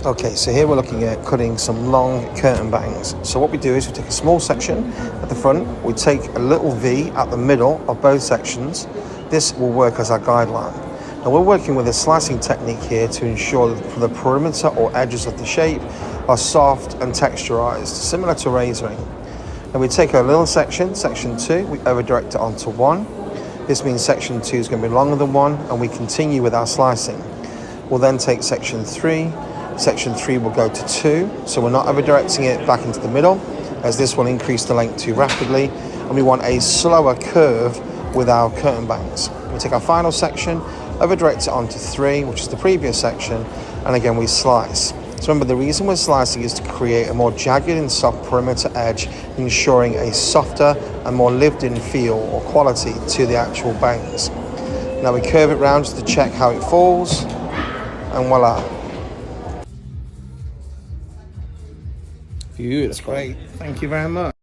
Okay, so here we're looking at cutting some long curtain bangs. So what we do is we take a small section at the front, we take a little V at the middle of both sections. This will work as our guideline. Now we're working with a slicing technique here to ensure that the perimeter or edges of the shape are soft and texturized, similar to razoring. Now we take a little section, section 2, we over direct it onto 1. This means section 2 is going to be longer than 1, and we continue with our slicing. We'll then take section 3. Section 3 will go to 2, so we're not over directing it back into the middle, as this will increase the length too rapidly, and we want a slower curve with our curtain bangs. We take our final section, over direct it onto 3, which is the previous section, and again we slice. So remember, the reason we're slicing is to create a more jagged and soft perimeter edge, ensuring a softer and more lived-in feel or quality to the actual bangs. Now we curve it round just to check how it falls, and voila. Beautiful. Great, thank you very much.